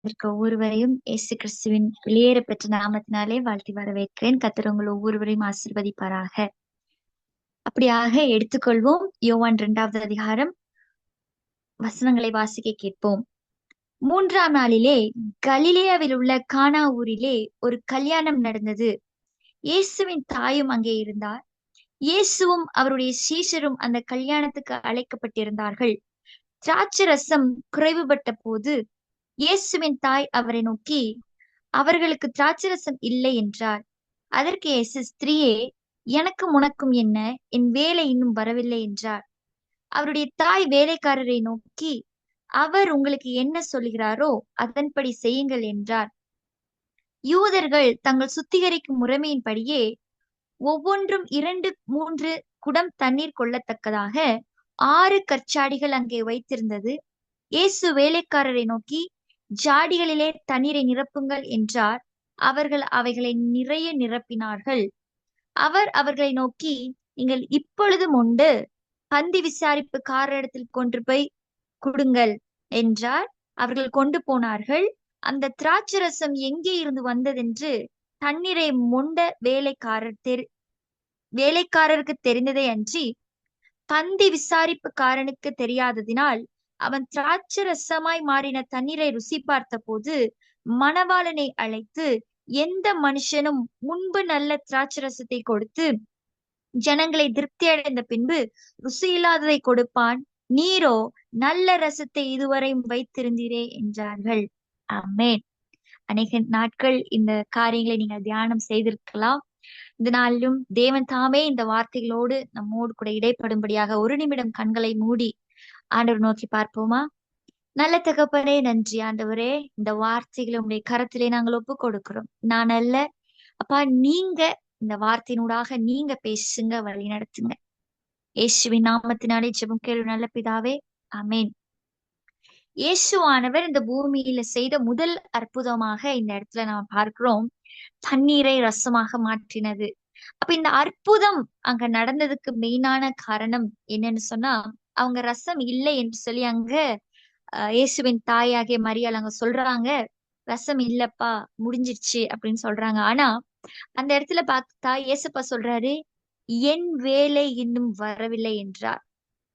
இருக்க ஒவ்வொருவரையும் இயேசு கிறிஸ்துவின் வெளியேற பெற்ற நாமத்தினாலே வாழ்த்தி வரவேற்கிறேன். கர்த்தர் உங்கள் ஒவ்வொருவரையும் ஆசீர்வதிப்பாராக. அப்படியாக எடுத்துக்கொள்வோம். யோவான் 2வது அதிகாரம் வசனங்களை வாசிக்க கேட்போம். 3ஆம் நாளிலே கலிலேயாவில் உள்ள கானா ஊரிலே ஒரு கல்யாணம் நடந்தது. இயேசுவின் தாயும் அங்கே இருந்தார். இயேசுவும் அவருடைய சீஷரும் அந்த கல்யாணத்துக்கு அழைக்கப்பட்டிருந்தார்கள். திராட்சை ரசம் குறைவுபட்ட போது இயேசுவின் தாய் அவரை நோக்கி, அவர்களுக்கு திராட்சரசம் இல்லை என்றார். அதற்கு இயேசு, ஸ்திரீயே, எனக்கும் உனக்கும் என்ன? என் வேலை இன்னும் வரவில்லை என்றார். அவருடைய தாய் வேலைக்காரரை நோக்கி, அவர் உங்களுக்கு என்ன சொல்கிறாரோ அதன்படி செய்யுங்கள் என்றார். யூதர்கள் தங்கள் சுத்திகரிக்கும் முறைமையின்படியே ஒவ்வொன்றும் 2-3 குடம் தண்ணீர் கொள்ளத்தக்கதாக 6 கற்சாடிகள் அங்கே வைத்திருந்தது. இயேசு வேலைக்காரரை நோக்கி, ஜாடிகளிலே தண்ணீரை நிரப்புங்கள் என்றார். அவர்கள் அவைகளை நிறைய நிரப்பினார்கள். அவர் அவர்களை நோக்கி, நீங்கள் இப்பொழுதும் உண்டு, பந்தி விசாரிப்புக்காரரிடத்தில் கொண்டு போய் கொடுங்கள் என்றார். அவர்கள் கொண்டு போனார்கள். அந்த திராட்சரசம் எங்கே இருந்து வந்ததென்று தண்ணீரை மொண்ட வேலைக்காரருக்கு தெரிந்ததே அன்றி பந்தி விசாரிப்புக்காரனுக்கு தெரியாததினால், அவன் திராட்சரசமாய் மாறின தண்ணீரை ருசி பார்த்த போது மணவாளனை அழைத்து, எந்த மனுஷனும் முன்பு நல்ல திராட்சரசத்தை கொடுத்து ஜனங்களை திருப்தி அடைந்த பின்பு ருசியில்லாததை கொடுப்பான்? நீரோ நல்ல ரசத்தை இதுவரை வைத்திருந்தீரே என்றார்கள். ஆமென். அநேக நாட்கள் இந்த காரியங்களை நீங்கள் தியானம் செய்திருக்கலாம். இந்த நாளிலும் தேவன் தாமே இந்த வார்த்தைகளோடு நம்மோடு கூட இடைப்படும்படியாக ஒரு நிமிடம் கண்களை மூடி ஆண்டவர் நோக்கி பார்ப்போமா? நல்ல தகப்பனே, நன்றி ஆண்டவரே. இந்த வார்த்தைகளை உங்களுடைய கரத்திலே நாங்கள் ஒப்பு கொடுக்கிறோம். நான் அல்ல அப்பா, நீங்க இந்த வார்த்தையினூடாக நீங்க பேசுங்க, வழி நடத்துங்க. இயேசுவின் நாமத்தினாலே ஜெபம் கேளு நல்ல பிதாவே, ஆமென். இயேசுவானவர் இந்த பூமியில செய்த முதல் அற்புதமாக இந்த இடத்துல நாம பார்க்கிறோம், தண்ணீரை ரசமாக மாற்றினது. அப்ப இந்த அற்புதம் அங்க நடந்ததுக்கு மெயினான காரணம் என்னன்னு சொன்னா, அவங்க ரசம் இல்லை என்று சொல்லி அங்க இயேசுவின் தாயாகிய மரியாள் அங்க சொல்றாங்க, ரசம் இல்லப்பா, முடிஞ்சிருச்சு அப்படின்னு சொல்றாங்க. ஆனா அந்த இடத்துல பார்த்தா இயேசுப்பா சொல்றாரு, என் வேலை இன்னும் வரவில்லை என்றார்.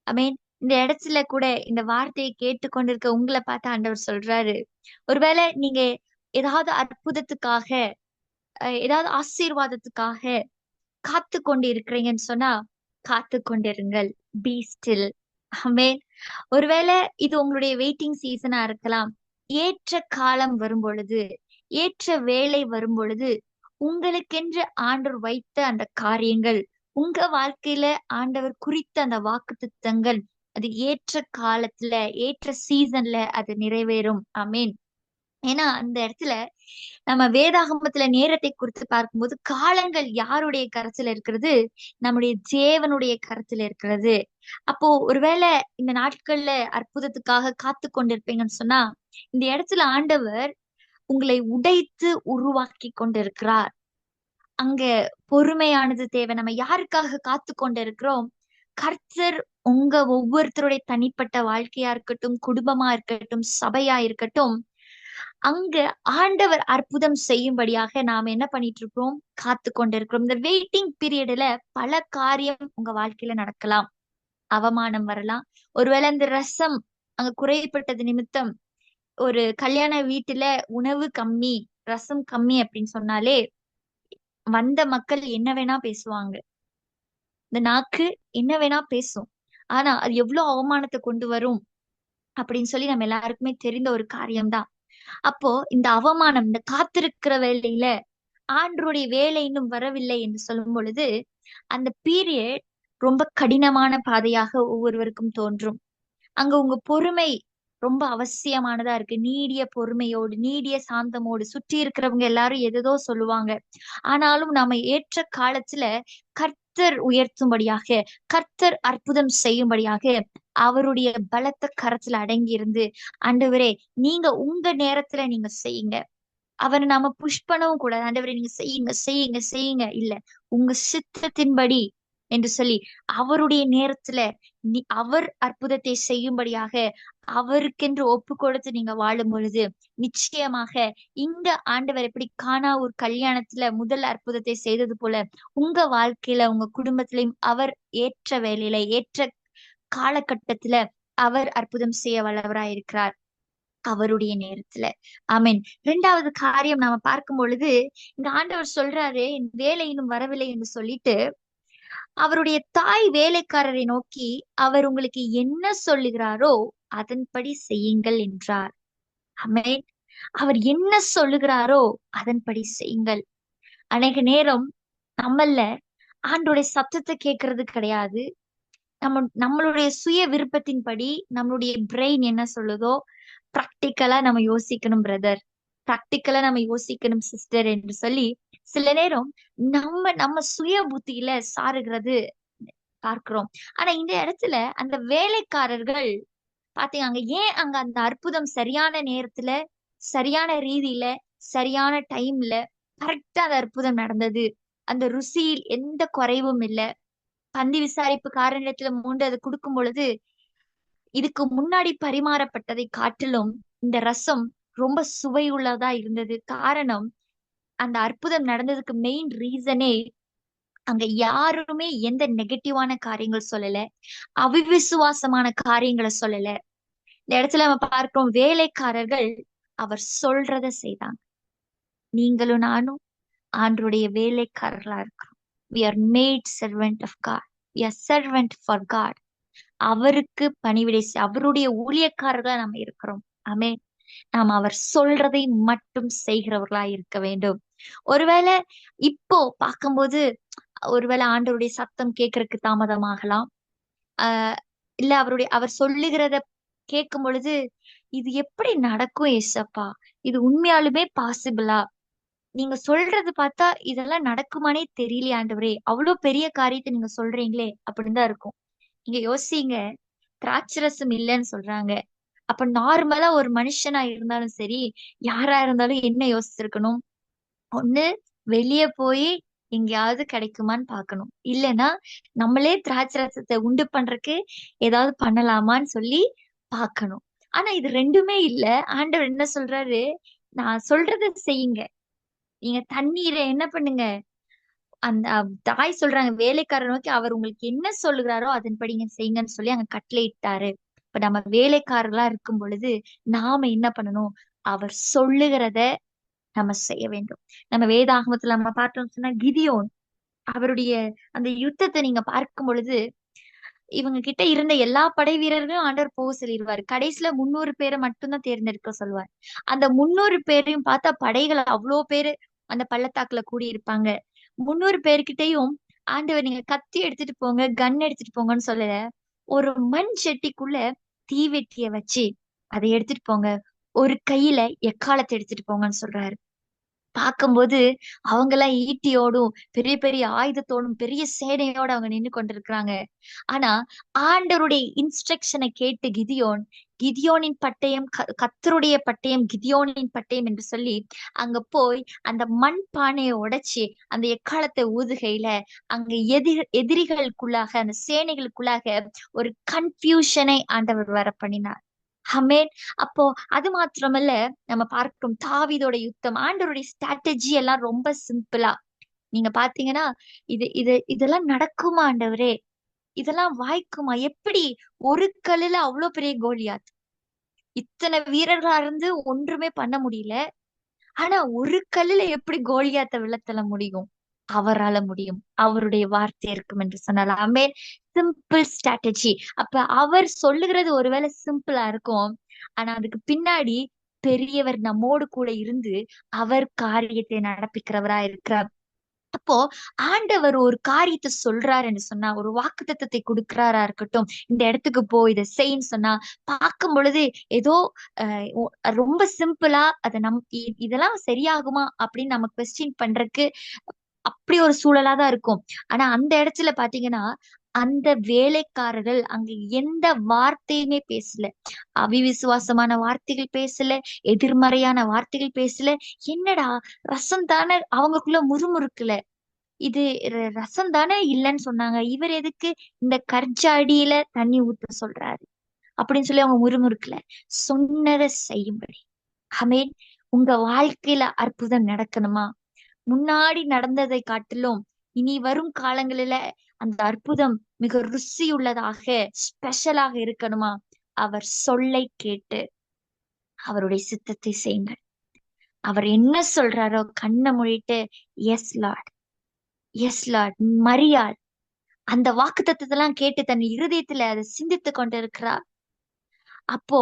ஆமென். இந்த இடத்துல கூட இந்த வார்த்தையை கேட்டுக்கொண்டிருக்க உங்களை பார்த்து ஆண்டவர் சொல்றாரு, ஒருவேளை நீங்க ஏதாவது அற்புதத்துக்காக ஏதாவது ஆசீர்வாதத்துக்காக காத்து கொண்டு இருக்கிறீங்கன்னு சொன்னா, காத்து கொண்டிருங்கள். Be still. ஆமென். ஒருவேளை இது உங்களுடைய வெயிட்டிங் சீசனா இருக்கலாம். ஏற்ற காலம் வரும் பொழுது, ஏற்ற வேலை வரும் பொழுது, உங்களுக்கென்று ஆண்டவர் வைத்த அந்த காரியங்கள், உங்க வாழ்க்கையில ஆண்டவர் குறித்த அந்த வாக்குத்தத்தங்கள், அது ஏற்ற காலத்துல, ஏற்ற சீசன்ல அது நிறைவேறும். ஆமென். ஏன்னா அந்த இடத்துல நம்ம வேதாகமத்துல நேரத்தை குறித்து பார்க்கும்போது, காலங்கள் யாருடைய கரத்துல இருக்கிறது? நம்முடைய தேவனுடைய கரத்துல இருக்கிறது. அப்போ ஒருவேளை இந்த நாட்கள்ல அற்புதத்துக்காக காத்து கொண்டிருப்பீங்கன்னு சொன்னா, இந்த இடத்துல ஆண்டவர் உங்களை உடைத்து உருவாக்கி கொண்டிருக்கிறார். அங்க பொறுமையானது தேவை. நம்ம யாருக்காக காத்து கொண்டிருக்கிறோம்? கர்த்தர் உங்க ஒவ்வொருத்தருடைய தனிப்பட்ட வாழ்க்கையா இருக்கட்டும், குடும்பமா இருக்கட்டும், சபையா இருக்கட்டும், அங்க ஆண்டவர் அற்புதம் செய்யும்படியாக நாம என்ன பண்ணிட்டு இருக்கோம்? காத்து கொண்டிருக்கிறோம். இந்த வெயிட்டிங் பீரியட்ல பல காரியம் உங்க வாழ்க்கையில நடக்கலாம். அவமானம் வரலாம். ஒருவேளை இந்த ரசம் அங்க குறைபட்டது நிமித்தம், ஒரு கல்யாண வீட்டுல உணவு கம்மி, ரசம் கம்மி அப்படின்னு சொன்னாலே வந்த மக்கள் என்ன வேணா பேசுவாங்க. இந்த நாக்கு என்ன வேணா பேசும். ஆனா அது எவ்வளவு அவமானத்தை கொண்டு வரும் அப்படின்னு சொல்லி நம்ம எல்லாருக்குமே தெரிந்த ஒரு காரியம்தான். அப்போ இந்த அவமானம், இந்த காத்திருக்கிற வேலையில ஆண்டருடைய வேலை இன்னும் வரவில்லை என்று சொல்லும் பொழுது, அந்த பீரியட் ரொம்ப கடினமான பாதையாக ஒவ்வொருவருக்கும் தோன்றும். அங்க உங்க பொறுமை ரொம்ப அவசியமானதா இருக்கு. நீடிய பொறுமையோடு, நீடிய சாந்தமோடு, சுற்றி இருக்கிறவங்க எல்லாரும் எதோ சொல்லுவாங்க. ஆனாலும் நாம ஏற்ற காலத்துல கர்த்தர் உயர்த்தும்படியாக, கர்த்தர் அற்புதம் செய்யும்படியாக அவருடைய பலத்த கரத்துல அடங்கி இருந்து, ஆண்டவரே நீங்க உங்க நேரத்துல நீங்க செய்யுங்க. அவரை நாம புஷ் பண்ணவும் கூடாது. ஆண்டவரே நீங்க செய்யுங்க, செய்யுங்க, செய்யுங்க. இல்ல, உங்க சித்தத்தின்படி என்று சொல்லி அவருடைய நேரத்துல அவர் அற்புதத்தை செய்யும்படியாக அவருக்கென்று ஒப்பு கொடுத்து நீங்க வாழும் பொழுது நிச்சயமாக இங்க ஆண்டவர் எப்படி கானா ஒரு கல்யாணத்துல முதல் அற்புதத்தை செய்தது போல உங்க வாழ்க்கையில உங்க குடும்பத்திலையும் அவர் ஏற்ற வேலையில ஏற்ற காலகட்டத்துல அவர் அற்புதம் செய்ய வல்லவராயிருக்கிறார் அவருடைய நேரத்துல. ஆமென். இரண்டாவது காரியம் நாம பார்க்கும் பொழுது இங்க ஆண்டவர் சொல்றாரு என் வேலை இன்னும் வரவில்லை என்று சொல்லிட்டு அவருடைய தாய் வேலைக்காரரை நோக்கி அவர் உங்களுக்கு என்ன சொல்லுகிறாரோ அதன்படி செய்யுங்கள் என்றார். ஆமென். அவர் என்ன சொல்லுகிறாரோ அதன்படி செய்யுங்கள். அநேக நேரம் நம்மள ஆண்டோடைய சத்தத்தை கேட்கறது கிடையாது. நம்மளுடைய சுய விருப்பத்தின்படி நம்மளுடைய பிரெயின் என்ன சொல்லுதோ பிராக்டிக்கலா நம்ம யோசிக்கணும் பிரதர், பிராக்டிக்கலா நம்ம யோசிக்கணும் சிஸ்டர் என்று சொல்லி சில நேரம் நம்ம சுய புத்தியில சாருகிறது பார்க்கிறோம். ஆனா இந்த இடத்துல அந்த வேலைக்காரர்கள் பாத்தீங்க அங்க ஏன் அங்க அந்த அற்புதம் சரியான நேரத்துல சரியான ரீதியில சரியான டைம்ல கரெக்டா அந்த அற்புதம் நடந்தது. அந்த ருசியில் எந்த குறைவும் இல்ல. பந்தி விசாரிப்பு காரணத்துல மூண்டு அது கொடுக்கும் பொழுது இதுக்கு முன்னாடி பரிமாறப்பட்டதை காட்டிலும் இந்த ரசம் ரொம்ப சுவையுள்ளதா இருந்தது. காரணம் அந்த அற்புதம் நடந்ததுக்கு மெயின் ரீசனே அங்க யாருமே எந்த நெகட்டிவான காரியங்கள் சொல்லல, அவிவிசுவாசமான காரியங்களை சொல்லல. இந்த இடத்துல நம்ம பார்க்கிறோம் வேலைக்காரர்கள் அவர் சொல்றத செய்தாங்க. நீங்களும் நானும் ஆண்டருடைய வேலைக்காரர்களா இருக்கிறோம். We are made servant of God. We are servant for God. அவருக்கு பணிவிடை அவருடைய ஊழியக்காரர்களா நம்ம இருக்கிறோம். ஆமே. நாம் அவர் சொல்றதை மட்டும் செய்கிறவர்களா இருக்க வேண்டும். ஒருவேளை இப்போ பார்க்கும்போது ஒருவேளை ஆண்டவருடைய சத்தம் கேட்கறதுக்கு தாமதமாகலாம். இல்ல அவர் சொல்லுகிறத கேட்கும் பொழுது இது எப்படி நடக்கும் ஏசப்பா, இது உண்மையாலுமே பாசிபிளா, நீங்க சொல்றது பார்த்தா இதெல்லாம் நடக்குமானே தெரியலையே ஆண்டவரே, அவ்வளவு பெரிய காரியத்தை நீங்க சொல்றீங்களே அப்படின்னு தான் இருக்கும். நீங்க யோசிங்க, திராட்சரசம் இல்லைன்னு சொல்றாங்க. அப்ப நார்மலா ஒரு மனுஷனா இருந்தாலும் சரி யாரா இருந்தாலும் என்ன யோசிச்சிருக்கணும், ஒண்ணு வெளியே போய் எங்கேயாவது கிடைக்குமான்னு பாக்கணும், இல்லைன்னா நம்மளே திராட்சரசத்தை உண்டு பண்றதுக்கு ஏதாவது பண்ணலாமான்னு சொல்லி பாக்கணும். ஆனா இது ரெண்டுமே இல்ல. ஆண்டவர் என்ன சொல்றாரு, நான் சொல்றத செய்யுங்க. நீங்க தண்ணீரை என்ன பண்ணுங்க, அந்த தாய் சொல்றாங்க வேலைக்காரர் நோக்கி அவர் உங்களுக்கு என்ன சொல்லுகிறாரோ அதன்படி நீங்க செய்யுங்கன்னு சொல்லி அங்க கட்டளையிட்டாரு. இப்ப நம்ம வேலைக்காரர்களா இருக்கும் பொழுது நாம என்ன பண்ணணும், அவர் சொல்லுகிறத நம்ம செய்ய வேண்டும். நம்ம வேதாகமத்துல நம்ம பார்த்தோம்னு சொன்னா கிதியோன் அவருடைய அந்த யுத்தத்தை நீங்க பார்க்கும் பொழுது இவங்க கிட்ட இருந்த எல்லா படை வீரர்களும் ஆண்டவர் போக சொல்லிடுவாரு. கடைசியில 300 பேரை மட்டும்தான் தேர்ந்தெடுக்க சொல்லுவார். அந்த 300 பேரையும் பார்த்தா படைகள் அவ்வளோ பேரு அந்த பள்ளத்தாக்குல கூடி இருப்பாங்க. 300 பேர்கிட்டயும் ஆண்டவர் நீங்க கத்தி எடுத்துட்டு போங்க, கன் எடுத்துட்டு போங்கன்னு சொல்லல. ஒரு மண் சட்டிக்குள்ள தீவெட்டிய வச்சு அதை எடுத்துட்டு போங்க, ஒரு கையில எக்காலத்தை எடுத்துட்டு போங்கன்னு சொல்றாரு. பார்க்கும்போது அவங்க எல்லாம் ஈட்டியோடும் பெரிய பெரிய ஆயுதத்தோடும் பெரிய சேனையோட அவங்க நின்னு கொண்டிருக்கிறாங்க. ஆனா ஆண்டவருடைய இன்ஸ்ட்ரக்ஷனை கேட்டு கிதியோனின் பட்டயம் கர்த்தருடைய பட்டயம் கிதியோனின் பட்டயம் என்று சொல்லி அங்க போய் அந்த மண் பானையை உடைச்சு அந்த எக்காலத்தை ஊதுகையில அங்க எதிரிகளுக்குள்ளாக அந்த சேனைகளுக்குள்ளாக ஒரு கன்ஃபியூஷனை ஆண்டவர் வர பண்ணினார். ஆமென். அப்போ அது மாத்திரமல்ல, நம்ம பார்க்கிறோம் தாவீதோட யுத்தம் ஆண்டவருடைய ஸ்ட்ராட்டஜி எல்லாம் ரொம்ப சிம்பிளா நீங்க பாத்தீங்கன்னா இதெல்லாம் நடக்குமா ஆண்டவரே, இதெல்லாம் வாய்க்குமா, எப்படி ஒரு கல்லுல அவ்வளவு பெரிய கோலியாத், இத்தனை வீரர்களா இருந்து ஒன்றுமே பண்ண முடியல, ஆனா ஒரு கல்லுல எப்படி கோலியாத்த விழத்தள்ள முடியும், அவரால முடியும், அவருடைய வார்த்தை இருக்கும் என்று சொன்னால. ஆமென். Simple strategy. அப்ப அவர் சொல்லுகிறது ஒருவேளை சிம்பிளா இருக்கும், ஆனா அதுக்கு பின்னாடி பெரியவர் நம்மோடு கூட இருந்து அவர் காரியத்தை நடப்பிக்கிறவரா இருக்கிறார். அப்போ ஆண்டவர் ஒரு காரியத்தை சொல்றாருன்னு சொன்னா, ஒரு வாக்குத்தத்தத்தை கொடுக்கிறாரா இருக்கட்டும், இந்த இடத்துக்கு போ இதை செய்ன்னு சொன்னா பார்க்கும் பொழுது ஏதோ ரொம்ப சிம்பிளா அதை இதெல்லாம் சரியாகுமா அப்படின்னு நம்ம கொஸ்டின் பண்றதுக்கு அப்படி ஒரு சூழலாதான் இருக்கும். ஆனா அந்த இடத்துல பாத்தீங்கன்னா அந்த வேலைக்காரர்கள் அங்க எந்த வார்த்தையுமே பேசல, அவிவிசுவாசமான வார்த்தைகள் பேசல, எதிர்மறையான வார்த்தைகள் பேசல. என்னடா ரசம் தானே அவங்களுக்குள்ள முறுமுறுக்கல, இது ரசம் தானே இல்லைன்னு சொன்னாங்க, இவர் எதுக்கு இந்த கற்ஜாடியில தண்ணி ஊத்த சொல்றாரு அப்படின்னு சொல்லி அவங்க முறுமுறுக்கல. சொன்னதை செய்யும்படி. ஆமென். உங்க வாழ்க்கையில அற்புதம் நடக்கணுமா? முன்னாடி நடந்ததை காட்டிலும் இனி வரும் காலங்களில அந்த அற்புதம் மிக ருசியுள்ளதாக, ஸ்பெஷலாக இருக்கணுமா? அவர் சொல்லை கேட்டு அவருடைய சித்தத்தை செய்யுங்கள். அவர் என்ன சொல்றாரோ கண்ணை மூடிட்டு எஸ் லார்ட், எஸ் லார்ட். மரியாள் அந்த வாக்குத்தத்தத்தை எல்லாம் கேட்டு தன் இருதயத்துல அதை சிந்தித்து கொண்டு இருக்கிறார். அப்போ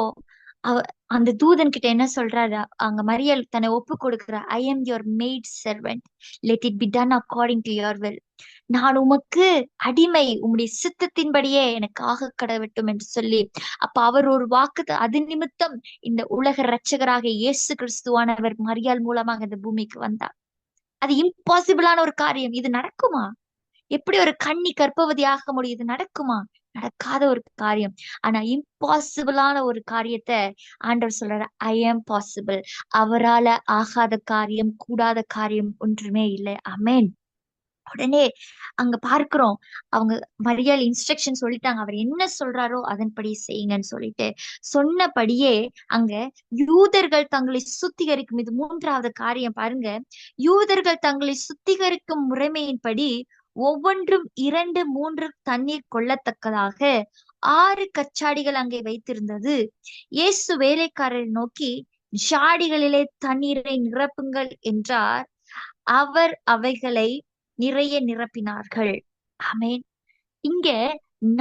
அவ அந்த தூதன் கிட்ட என்ன சொல்றாரு? அங்க மரியாள் தன்னை ஒப்பு கொடுக்கிறா. I am your maid servant, let it be done according to your will. நான் உமக்கு அடிமை, உம்முடைய சித்தத்தின்படியே எனக்கு ஆக கடவட்டும் என்று சொல்லி. அப்ப அவர் ஒரு வாக்கு, அது நிமித்தம் இந்த உலக இரட்சகராக இயேசு கிறிஸ்துவானவர் மரியாள் மூலமாக இந்த பூமிக்கு வந்தார். அது இம்பாசிபிளான ஒரு காரியம். இது நடக்குமா? எப்படி ஒரு கன்னி கர்ப்பவதி ஆக முடியும்? இது நடக்குமா? நடக்காத ஒரு காரியம். ஆனா இம்பாசிபிளான ஒரு காரியத்தை ஆண்டவர் சொல்றாரு, ஐ ஆம் பாசிபிள். அவரால ஆகாத காரியம், கூடாத காரியம் ஒன்றுமே இல்லை. ஆமென். உடனே அங்க பார்க்கிறோம், அவங்க மரியாள் இன்ஸ்ட்ரக்ஷன் சொல்லிட்டாங்க. அவர் என்ன சொல்றாரோ அதன்படி செய்யுங்கன்னு சொல்லிட்டு சொன்னபடியே அங்க யூதர்கள் தங்களை சுத்திகரிக்கும், இது மூன்றாவது காரியம் பாருங்க. யூதர்கள் தங்களை சுத்திகரிக்கும் முறைமையின்படி ஒவ்வொன்றும் 2-3 தண்ணீர் கொள்ளத்தக்கதாக 6 கச்சாடிகள் அங்கே வைத்திருந்தது. இயேசு வேலைக்காரரை நோக்கி, ஜாடிகளிலே தண்ணீரை நிரப்புங்கள் என்றார். அவர் அவைகளை நிறைய நிரப்பினார்கள். ஆமென். இங்க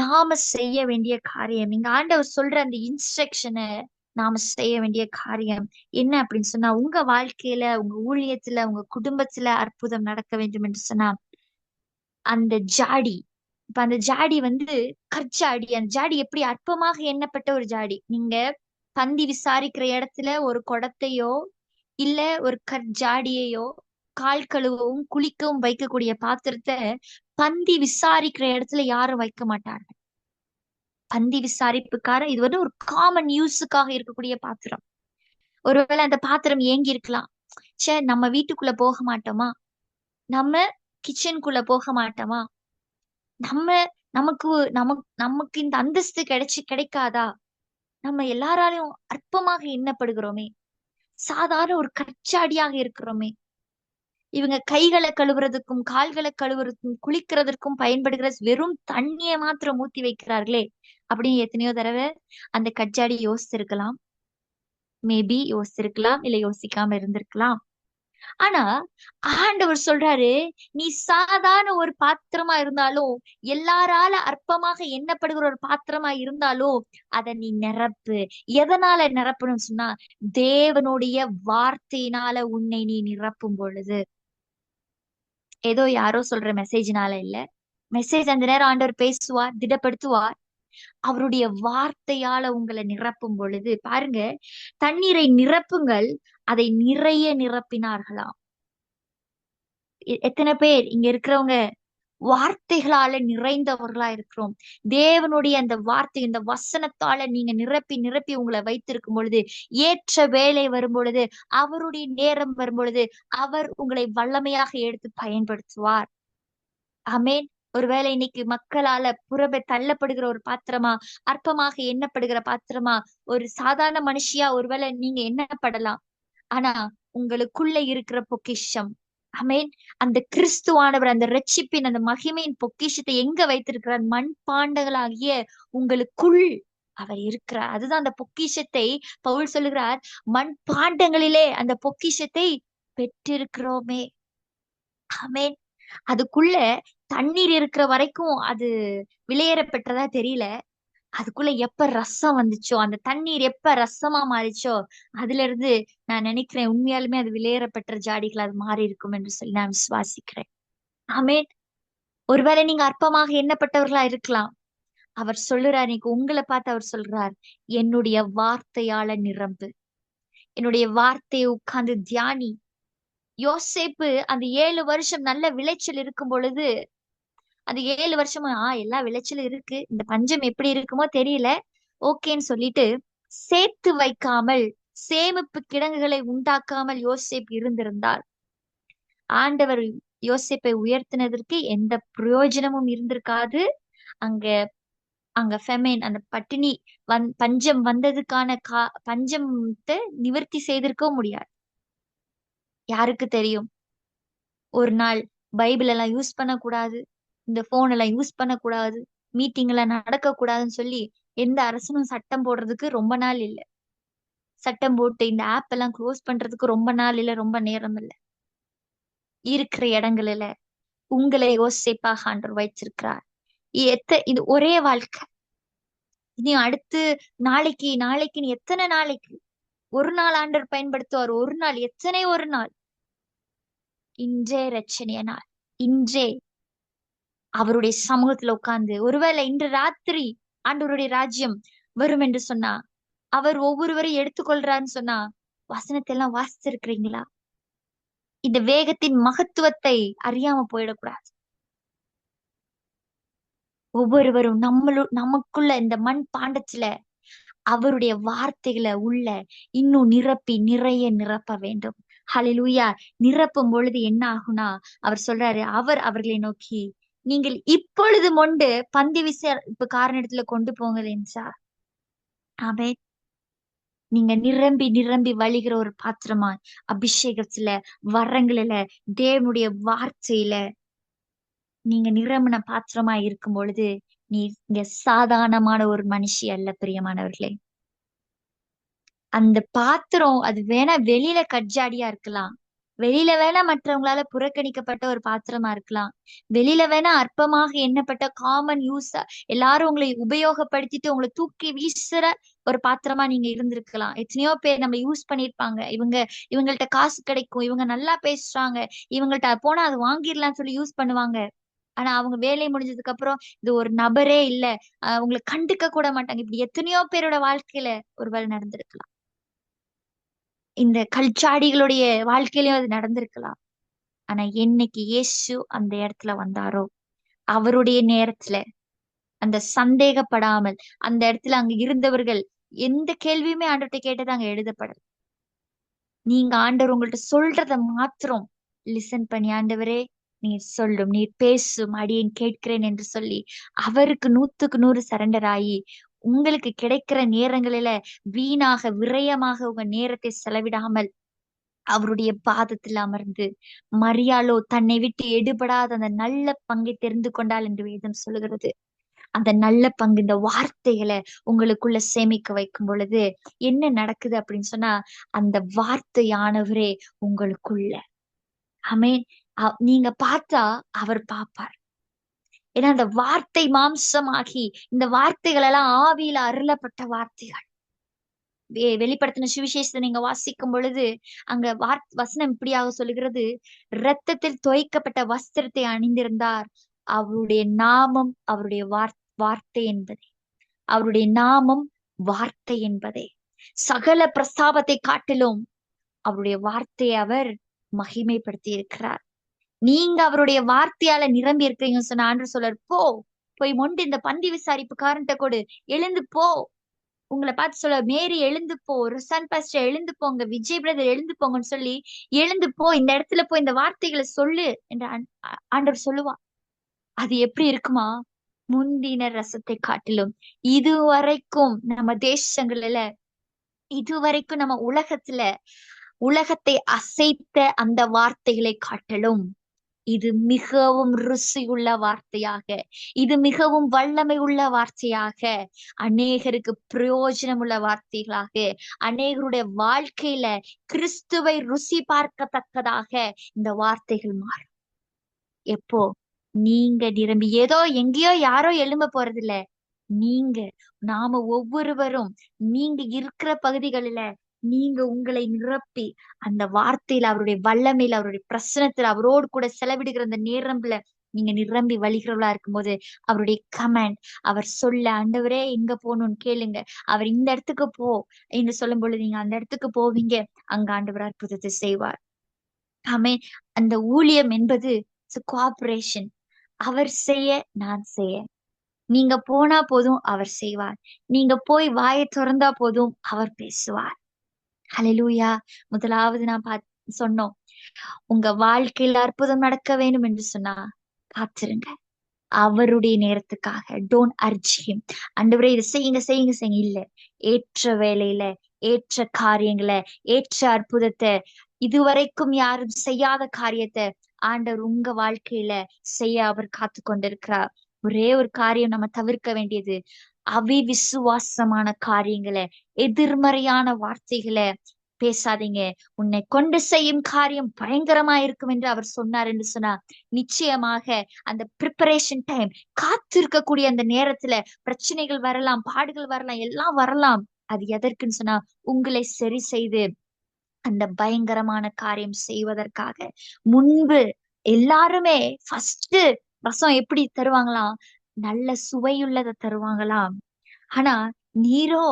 நாம செய்ய வேண்டிய காரியம், இங்க ஆண்டவர் சொல்ற அந்த இன்ஸ்ட்ரக்ஷனை நாம செய்ய வேண்டிய காரியம் என்ன அப்படின்னு சொன்னா, உங்க வாழ்க்கையில, உங்க ஊழியத்துல, உங்க குடும்பத்துல அற்புதம் நடக்க வேண்டும் என்று சொன்னா, அந்த ஜாடி, இப்ப அந்த ஜாடி கற்ஜாடி. அந்த ஜாடி எப்படி அற்பமாக எண்ணப்பட்ட ஒரு ஜாடி. நீங்க பந்தி விசாரிக்கிற இடத்துல ஒரு குடத்தையோ இல்ல ஒரு கற்ஜாடியையோ, கால் கழுவவும் குளிக்கவும் வைக்கக்கூடிய பாத்திரத்தை பந்தி விசாரிக்கிற இடத்துல யாரும் வைக்க மாட்டாங்க. பந்தி விசாரிப்புக்கார இது ஒரு காமன் யூஸுக்காக இருக்கக்கூடிய பாத்திரம். ஒருவேளை அந்த பாத்திரம் ஏங்கி இருக்கலாம். சே, நம்ம வீட்டுக்குள்ள போக மாட்டோமா? நம்ம கிச்சனுக்குள்ள போக மாட்டோமா? நம்ம நமக்கு நமக்கு இந்த அந்தஸ்து கிடைக்காதா? நம்ம எல்லாராலையும் அற்பமாக எண்ணப்படுகிறோமே, சாதாரண ஒரு கற்சாடியாக இருக்கிறோமே. இவங்க கைகளை கழுவுறதுக்கும் கால்களை கழுவுறதுக்கும் குளிக்கிறதுக்கும் பயன்படுகிற வெறும் தண்ணியை மாத்திரம் ஊத்தி வைக்கிறார்களே அப்படின்னு எத்தனையோ தடவை அந்த கச்சாடி யோசிச்சிருக்கலாம். மேபி யோசிச்சிருக்கலாம், இல்ல யோசிக்காம இருந்திருக்கலாம். ஆனா ஆண்டவர் சொல்றாரு, நீ சாதாரண ஒரு பாத்திரமா இருந்தாலும், எல்லாரால அற்பமாக எண்ணப்படுகிற ஒரு பாத்திரமா இருந்தாலும் அதை நீ நிரப்பு. எதனால நிரப்பணும்னு சொன்னா, தேவனுடைய வார்த்தையினால உன்னை நீ நிரப்பும் பொழுது. ஏதோ யாரோ சொல்ற மெசேஜ்னால இல்ல. மெசேஜ் அந்த நேரம் ஆண்டவர் பேசுவார், திடப்படுத்துவார். அவருடைய வார்த்தையால உங்களை நிரப்பும் பொழுது பாருங்க, தண்ணீரை நிரப்புங்கள். அதை நிறைய நிரப்பினார்களாம். எத்தனை பேர் இங்க இருக்கிறவங்க வார்த்தைகளால நிறைந்தவர்களா இருக்கிறோம்? தேவனுடைய அந்த வார்த்தை, இந்த வசனத்தால நீங்க நிரப்பி நிரப்பி உங்களை வைத்திருக்கும் பொழுது, ஏற்ற வேலை வரும் பொழுது, அவருடைய நேரம் வரும் பொழுது, அவர் உங்களை வல்லமையாக எடுத்து பயன்படுத்துவார். ஆமென். ஒருவேளை இன்னைக்கு மக்களால தள்ளப்படுகிற ஒரு பாத்திரமா, அற்பமாக எண்ணப்படுகிற பாத்திரமா, ஒரு சாதாரண மனுஷியா ஒருவேளை நீங்க எண்ணப்படலாம். ஆனா உங்களுக்குள்ள இருக்கிற பொக்கிஷம், ஆமென், அந்த கிறிஸ்துவானவர், அந்த ரட்சிப்பின் அந்த மகிமையின் பொக்கிஷத்தை எங்க வைத்திருக்கிறார்? மண்பாண்டங்களாகிய உங்களுக்குள் அவர் இருக்கிறார். அதுதான் அந்த பொக்கிஷத்தை பவுல் சொல்லுகிறார், மண்பாண்டங்களிலே அந்த பொக்கிஷத்தை பெற்றிருக்கிறோமே. ஆமென். அதுக்குள்ள தண்ணீர் இருக்கிற வரைக்கும் அது வெளியேற பெற்றதா தெரியல. அதுக்குள்ள எப்ப ரசம் வந்துச்சோ, அந்த தண்ணீர் எப்ப ரசமா மாறிச்சோ, அதுல இருந்து நான் நினைக்கிறேன் உண்மையாலுமே அது வெளியேற பெற்ற ஜாடிகள் அது மாறி இருக்கும் என்று சொல்லி நான் விசுவாசிக்கிறேன். ஆமென். ஒருவேளை நீங்க அற்பமாக எண்ணப்பட்டவர்களா இருக்கலாம். அவர் சொல்லுறார், இன்னைக்கு உங்களை பார்த்து அவர் சொல்றார், என்னுடைய வார்த்தையால நிரம்பு. என்னுடைய வார்த்தையை உட்கார்ந்து தியானி. யோசேப்பு அந்த 7 வருஷம் நல்ல விளைச்சல் இருக்கும் பொழுது, அந்த 7 வருஷமா எல்லா விளைச்சலும் இருக்கு, இந்த பஞ்சம் எப்படி இருக்குமோ தெரியல, ஓகேன்னு சொல்லிட்டு சேர்த்து வைக்காமல், சேமிப்பு கிடங்குகளை உண்டாக்காமல் யோசேப் இருந்திருந்தார். ஆண்டவர் யோசேப்பை உயர்த்தினதற்கு எந்த பிரயோஜனமும் இருந்திருக்காது. அங்க அங்க ஃபெமைன், அந்த பட்டினி பஞ்சம் வந்ததுக்கான பஞ்சத்தை நிவர்த்தி செய்திருக்கவும் முடியாது. யாருக்கு தெரியும், ஒரு நாள் பைபிள் எல்லாம் யூஸ் பண்ணக்கூடாது, இந்த போன் எல்லாம் யூஸ் பண்ணக்கூடாது, மீட்டிங் எல்லாம் நடக்க கூடாதுன்னு சொல்லி எந்த அரசனும் சட்டம் போடுறதுக்கு ரொம்ப நாள் இல்ல. சட்டம் போட்டு இந்த ஆப் எல்லாம் க்ளோஸ் பண்றதுக்கு ரொம்ப நாள் இல்ல, ரொம்ப நேரம் இல்ல. இருக்கிற இடங்கள்ல உங்களை யோசிப்பாக ஆண்டவர் வைச்சிருக்கிறார். இது ஒரே வாழ்க்கை. இனி அடுத்து நாளைக்கு நாளைக்குன்னு எத்தனை நாளைக்கு? ஒரு நாள் ஆண்டவர் பயன்படுத்துவார், ஒரு நாள், எத்தனை ஒரு நாள். இன்றே ரட்சணிய நாள். இன்றே அவருடைய சமூகத்துல உட்கார்ந்து, ஒருவேளை இன்று ராத்திரி ஆண்டவருடைய ராஜ்யம் வரும் என்று சொன்னா, அவர் ஒவ்வொருவரையும் எடுத்துக்கொள்றான்னு சொன்னா, வசனத்தை எல்லாம் வாசிச்சிருக்கிறீங்களா? இந்த வேகத்தின் மகத்துவத்தை அறியாம போயிடக்கூடாது. ஒவ்வொருவரும் நமக்குள்ள இந்த மண் பாண்டத்துல அவருடைய வார்த்தைகளை உள்ள இன்னும் நிரப்பி நிறைய நிரப்ப வேண்டும். ஹalleluya. நிரப்பும் பொழுது என்ன ஆகும்னா, அவர் சொல்றாரு, அவர்களை நோக்கி, நீங்கள் இப்பொழுது மொண்டு பந்தி விசாரிப்பு காரணத்துல கொண்டு போங்களேன் சார். ஆமென். நீங்க நிரம்பி நிரம்பி வழிகிற ஒரு பாத்திரமா, அபிஷேகத்துல, வரங்களில, தேவனுடைய வார்த்தையில நீங்க நிரம்பின பாத்திரமா இருக்கும் பொழுது, நீங்க சாதாரணமான ஒரு மனுஷி அல்ல பிரியமானவர்களே. அந்த பாத்திரம் அது வேணா வெளியில கட்ஜாடியா இருக்கலாம், வெளியில வேணா மற்றவங்களால புறக்கணிக்கப்பட்ட ஒரு பாத்திரமா இருக்கலாம், வெளியில வேணா அற்பமாக எண்ணப்பட்ட காமன் யூஸ், எல்லாரும் உங்களை உபயோகப்படுத்திட்டு உங்களை தூக்கி வீசுற ஒரு பாத்திரமா நீங்க இருந்திருக்கலாம். எத்தனையோ பேர் நம்ம யூஸ் பண்ணிருப்பாங்க. இவங்கள்ட்ட காசு கிடைக்கும், இவங்க நல்லா பேசுறாங்க, இவங்கள்ட்ட போனா அது வாங்கிடலாம்னு சொல்லி யூஸ் பண்ணுவாங்க. ஆனா அவங்க வேலை முடிஞ்சதுக்கு அப்புறம் இது ஒரு நபரே இல்ல, உங்களை கண்டுக்க கூட மாட்டாங்க. இப்படி எத்தனையோ பேரோட வாழ்க்கையில ஒருவேளை நடந்திருக்கலாம். இந்த கல்சாடிகளுடைய வாழ்க்கையிலயும் அது நடந்திருக்கலாம். ஆனா என்னைக்கு இயேசு அந்த இடத்துல வந்தாரோ, அவருடைய நேரத்துல அந்த சந்தேகப்படாமல் அந்த இடத்துல அங்க இருந்தவர்கள் எந்த கேள்வியுமே ஆண்டவர்கிட்ட கேட்டது அங்க எழுதப்படல. நீங்க ஆண்டவர் உங்கள்ட்ட சொல்றத மாத்திரம் லிசன் பண்ணி, ஆண்டவரே நீர் சொல்லும், நீர் பேசும், அடியேன் கேட்கிறேன் என்று சொல்லி அவருக்கு 100க்கு 100 சரண்டர் ஆகி, உங்களுக்கு கிடைக்கிற நேரங்களில வீணாக விரயமாக உங்க நேரத்தை செலவிடாமல் அவருடைய பாதத்தில் அமர்ந்து, மரியாளோ தன்னை விட்டு எடுபடாத அந்த நல்ல பங்கை தெரிந்து கொண்டாள் என்று வேதம் சொல்லுகிறது. அந்த நல்ல பங்கு, இந்த வார்த்தைகளை உங்களுக்குள்ள சேமிக்க வைக்கும் பொழுது என்ன நடக்குது அப்படின்னு சொன்னா, அந்த வார்த்தையானவரே உங்களுக்குள்ள, ஆமென், நீங்க பார்த்தா அவர் பார்ப்பார். ஏன்னா அந்த வார்த்தை மாம்சமாகி, இந்த வார்த்தைகள் எல்லாம் ஆவியில அருளப்பட்ட வார்த்தைகள். வெளிப்படுத்தின சுவிசேஷத்தை நீங்க வாசிக்கும் பொழுது அங்க வசனம் இப்படியாக சொல்லுகிறது, இரத்தத்தில் தோய்க்கப்பட்ட வஸ்திரத்தை அணிந்திருந்தார், அவருடைய நாமம் அவருடைய வார்த்தை என்பதே, அவருடைய நாமம் வார்த்தை என்பதே, சகல பிரஸ்தாபத்தை காட்டிலும் அவருடைய வார்த்தையை அவர் மகிமைப்படுத்தி இருக்கிறார். நீங்க அவருடைய வார்த்தையால நிரம்பி இருக்கிறீங்கன்னு சொன்ன ஆண்டவர் சொல்றார், போய் மொண்டு இந்த பந்தி விசாரிப்பு காரண்ட கொடு, எழுந்து போ. உங்களை பார்த்து சொல்ல, மேரி எழுந்து போ, ருசான் பாஸ்டர் எழுந்து போங்க, விஜய் பிரதர் எழுந்து போங்கன்னு சொல்லி, எழுந்து போ, இந்த இடத்துல போய் இந்த வார்த்தைகளை சொல்லு என்று ஆண்டவர் சொல்லுவா. அது எப்படி இருக்குமா? முந்தின ரசத்தை காட்டிலும், இதுவரைக்கும் நம்ம தேசங்கள்ல, இதுவரைக்கும் நம்ம உலகத்தை அசைத்த அந்த வார்த்தைகளை காட்டிலும் இது மிகவும் ருசியுள்ள வார்த்தையாக, இது மிகவும் வல்லமை உள்ள வார்த்தையாக, அநேகருக்கு பிரயோஜனம் உள்ள வார்த்தைகளாக, அநேகருடைய வாழ்க்கையில கிறிஸ்துவை ருசி பார்க்கத்தக்கதாக இந்த வார்த்தைகள் மாறும். எப்போ நீங்க நிரம்பி, ஏதோ எங்கேயோ யாரோ எழும்ப போறதில்ல, நாம ஒவ்வொருவரும் நீங்க இருக்கிற பகுதிகளில நீங்க உங்களை நிரப்பி அந்த வார்த்தையில, அவருடைய வல்லமையில, அவருடைய பிரசனத்துல அவரோடு கூட செலவிடுகிற அந்த நேரம்ல நீங்க நிரம்பி வழிகிறவளா இருக்கும்போது, அவருடைய கமெண்ட், அவர் சொல்ல, ஆண்டவரே எங்க போகணும்னு கேளுங்க, அவர் இந்த இடத்துக்கு போ என்று சொல்லும் பொழுது நீங்க அந்த இடத்துக்கு போவீங்க, அங்க ஆண்டவர் அற்புதத்தை செய்வார். ஆமென். அந்த ஊழியம் என்பது கோஆபரேஷன். அவர் செய்ய, நான் செய்ய. நீங்க போனா போதும் அவர் செய்வார், நீங்க போய் வாயை திறந்தா போதும் அவர் பேசுவார். ஹalleluya. முதலாவது நான் சொன்னோம், உங்க வாழ்க்கையில அற்புதம் நடக்க வேண்டும் என்று சொன்னா காத்திருங்க. அவருடைய நேரத்துக்காக டோன்ட் அர்ஜ் ஹிம். ஆண்டவரே இதை செய்யுங்க செய்யுங்க செய்யுங்க இல்ல. ஏற்ற வேலையில ஏற்ற காரியங்களை ஏற்ற அற்புதத்தை, இதுவரைக்கும் யாரும் செய்யாத காரியத்தை ஆண்டவர் உங்க வாழ்க்கையில செய்ய அவர் காத்து கொண்டிருக்கிறார். ஒரே ஒரு காரியம் நம்ம தவிர்க்க வேண்டியது, அவிவிசுவாசமான காரியங்களை, எதிர்மறையான வார்த்தைகளை பேசாதீங்க. உன்னை கொண்டு செய்யும் காரியம் பயங்கரமா இருக்கும் என்று அவர் சொன்னார் என்று சொன்னா நிச்சயமாக அந்த ப்ரிப்பரேஷன் டைம், காத்திருக்கக்கூடிய அந்த நேரத்துல பிரச்சனைகள் வரலாம், பாடுகள் வரலாம், எல்லாம் வரலாம். அது எதற்குன்னு சொன்னா உங்களை சரி செய்து அந்த பயங்கரமான காரியம் செய்வதற்காக. முன்பு எல்லாருமே ஃபர்ஸ்ட் ரசம் எப்படி தருவாங்களாம்? நல்ல சுவையுள்ளதை தருவாங்களாம். ஆனா நீரோ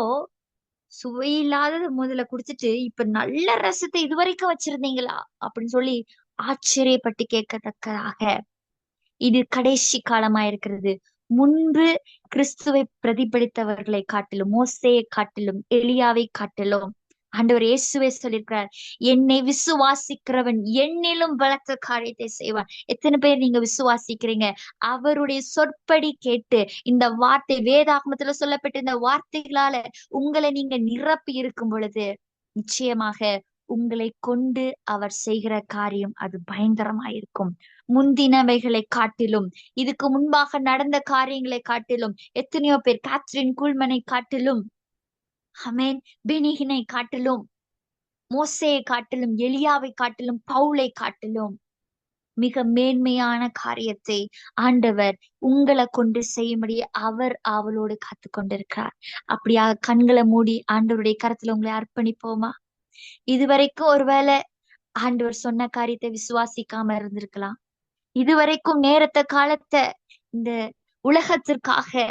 சுவையில்லாதது முதல்ல குடிச்சிட்டு இப்ப நல்ல ரசத்தை இதுவரைக்கும் வச்சிருந்தீங்களா அப்படின்னு சொல்லி ஆச்சரியப்பட்டு கேட்கத்தக்கதாக. இது கடைசி காலமா இருக்கிறது. முன்பு கிறிஸ்துவை பிரதிபலித்தவர்களை காட்டிலும், மோசேயை காட்டிலும், எலியாவை காட்டிலும் ஆண்டவர் இயேசுவே சொல்லியிருக்கிறார், என்னை விசுவாசிக்கிறவன் என்னிலும் பலத்த காரியத்தை செய்வான். எத்தனை பேர் நீங்க விசுவாசிக்கிறீங்க? அவருடைய சொற்படி கேட்டு இந்த வார்த்தை, வேதாகமத்துல சொல்லப்பட்ட இந்த வார்த்தைகளால உங்களை நீங்க நிரப்பி இருக்கும் பொழுது நிச்சயமாக உங்களை கொண்டு அவர் செய்கிற காரியம் அது பயங்கரமாயிருக்கும். முந்தினவைகளை காட்டிலும், இதுக்கு முன்பாக நடந்த காரியங்களை காட்டிலும், எத்தனையோ பேர் கேத்ரின் குல்மனை காட்டிலும், அமேன், பெனிகினை காட்டிலும், மோசேயை காட்டிலும், எலியாவை காட்டிலும், பவுலை காட்டிலும் மிக மேன்மையான காரியத்தை ஆண்டவர் உங்களை கொண்டு செய்யும்படி அவர் ஆவலோடு காத்து கொண்டிருக்கிறார். அப்படியாக கண்களை மூடி ஆண்டவருடைய கரத்துல உங்களை அர்ப்பணிப்போமா? இதுவரைக்கும் ஒருவேளை ஆண்டவர் சொன்ன காரியத்தை விசுவாசிக்காம இருந்திருக்கலாம். இதுவரைக்கும் நேரத்தை காலத்தை இந்த உலகத்திற்காக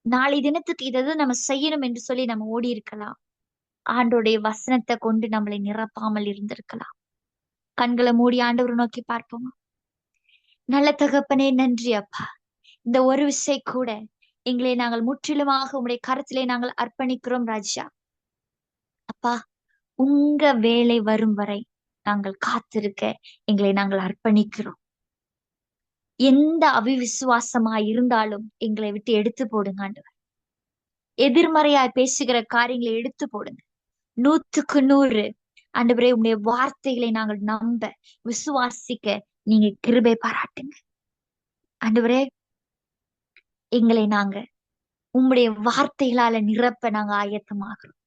நாளை தினத்துக்கு இதை நம்ம செய்யணும் என்று சொல்லி நம்ம ஓடி இருக்கலாம். ஆண்டோடைய வசனத்தை கொண்டு நம்மளை நிரப்பாமல் இருந்திருக்கலாம். கண்களை மூடி ஆண்டவரை நோக்கி பார்ப்போமா? நல்ல தகப்பனே, நன்றி அப்பா. இந்த ஒரு விசை கூட எங்களை நாங்கள் முற்றிலுமாக உங்களுடைய கருத்திலே நாங்கள் அர்ப்பணிக்கிறோம் ராஜா. அப்பா, உங்க வேலை வரும் வரை நாங்கள் காத்திருக்க எங்களை நாங்கள் அர்ப்பணிக்கிறோம். எந்த அவிவிசுவாசமா இருந்தாலும் எங்களை விட்டு எடுத்து போடுங்க ஆண்டவர். எதிர்மறையாய் பேசுகிற காரியங்களை எடுத்து போடுங்க. 100க்கு 100 ஆண்டவரே, உங்களுடைய வார்த்தைகளை நாங்கள் நம்ப விசுவாசிக்க நீங்க கிருபை பாராட்டுங்க ஆண்டவரே. எங்களை நாங்க உம்முடைய வார்த்தைகளால நிரப்ப நாங்க ஆயத்தமாகிறோம்.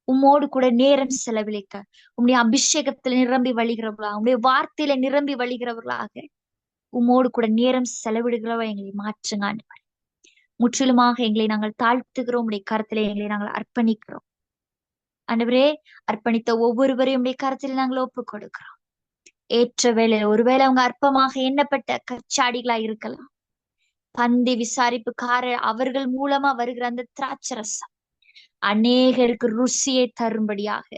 உம்மோடு கூட நேரம் செலவழிக்க, உம்முடைய அபிஷேகத்துல நிரம்பி வழிகிறவர்களா, உம்முடைய வார்த்தையில நிரம்பி வழிகிறவர்களாக உம்மோடு கூட நேரம் செலவிடுகிறவ எங்களை மாற்றுங்க ஆண்டவரே. முற்றிலுமாக எங்களை நாங்கள் தாழ்த்துகிறோம். உடைய கருத்திலே எங்களை நாங்கள் அர்ப்பணிக்கிறோம் ஆண்டவரே. அர்ப்பணித்த ஒவ்வொருவரையும் உடைய கருத்தில் நாங்கள் ஒப்பு கொடுக்கிறோம். ஏற்ற வேளையில ஒருவேளை அவங்க அற்பமாக எண்ணப்பட்ட கச்சாடிகளா இருக்கலாம். பந்தி விசாரிப்புக்காரர் அவர்கள் மூலமா வருகிற அந்த திராட்சரசம் அநேகருக்கு ருசியை தரும்படியாக,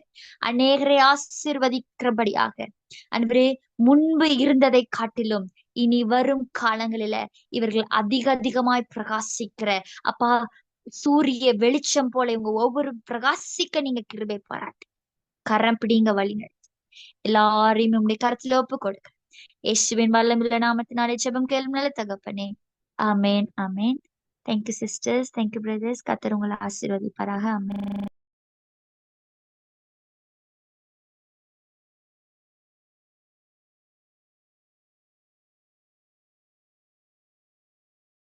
அநேகரை ஆசீர்வதிக்கிறபடியாக அன்பரே, முன்பு இருந்ததை காட்டிலும் இனி வரும் காலங்களில இவர்கள் அதிகமாய் பிரகாசிக்கிற அப்பா, சூரிய வெளிச்சம் போல இவங்க ஒவ்வொரு பிரகாசிக்க நீங்க கிருபை பாராட்டு. கரம் பிடிங்க, வழி நடத்து. எல்லாரையும் உங்களுடைய கருத்துல ஒப்பு கொடுக்க இயேசுவின் வல்லமுள்ள நாமத்தினாலே ஜெபம் கேளும் நல்ல தகப்பனே. Amen, amen. Thank you sisters, thank you brothers. கர்த்தர் உங்களை ஆசீர்வதிப்பாராக. ஆமென்.